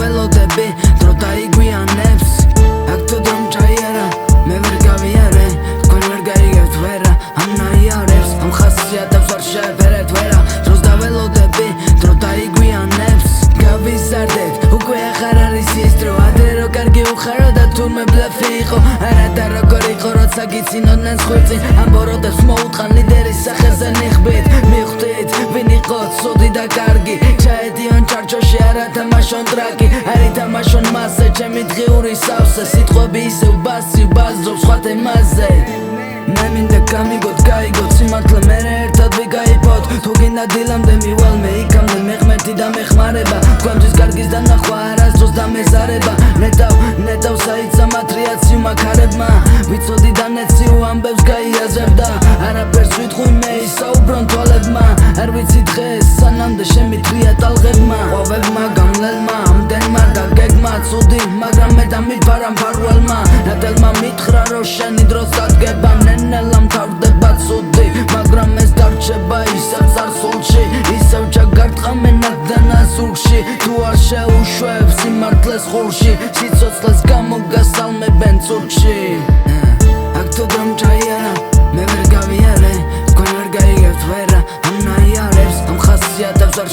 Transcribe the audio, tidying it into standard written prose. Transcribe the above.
ველოდები დრო დაიგვიანებს აქ თუ დრომ ჩაიარა მე ვერ გავიარე თქვენ ვერ გაიგებთ ვერა ამ ნაიარებს ამ ხასიათებს ვერ შეეფერეთ ვერა დროს დაველოდები დრო დაიგვიანებს გავიზარდეთ უკვე ახარ არის ის დრო ადრე რო კარგი უხარო და თურმე ბლეფი იყო არა და როგორ იყო როცა გიცინოდნენ ხვიწი ამ ბოროტებს მოუტყან ლიდერის სახელზე ნიხბით მიხვდით ვინ იყო ცუდი და კარგი ჩაედიონ ჩარჩოში არა თამაშონ ტრაკი არ ითამაშონ მასზე ჩემი დღიური სავსე სიტყვები ისევ ბასძობს სხვა თემაზე მე მინდა გამიგოთ გაიგოთ სიმართლე მერე ერთად ვიგაიფოთ თუ გინდა დილამდე მივალ მე იქამდე მე ღმერთი და მეხმარება თქვენთვის კარგის დანახვა არასდროს დამეზარება ნეტავ საიცა მატრიაციუმა ქარებმა ვიცოდი და ნეციუ ამბებს გაიაზრებდა არაფერს ვიტყვი მე ისაუბრონ თვალებმა არ ვიცი დღეს სანამდე შემითვრია ტალღებმა ყვავებმა გამლელმა ამდენმა და გეგმა ცუდი მაგრამ მე დამიფარა მფარველმა ნატელმა მითხრა რომ შენი დროს დადგება ნენელა მთავრდება ცუდი მაგრამ ეს დარჩება ისევ წარსულში ისევ ჩაგარტყა მენადანა ზურგში თუ არ შეუშვებ სიმართლეს ხურში სიცოცხლეს გამოგასალმებენ წურჩი აქ თუ დრომ ჩაიარა მე ვერ გავიარე თქვენ ვერ გაიგებთ ვერა ამ ნაიარებს ამ ხასიათებს ვერ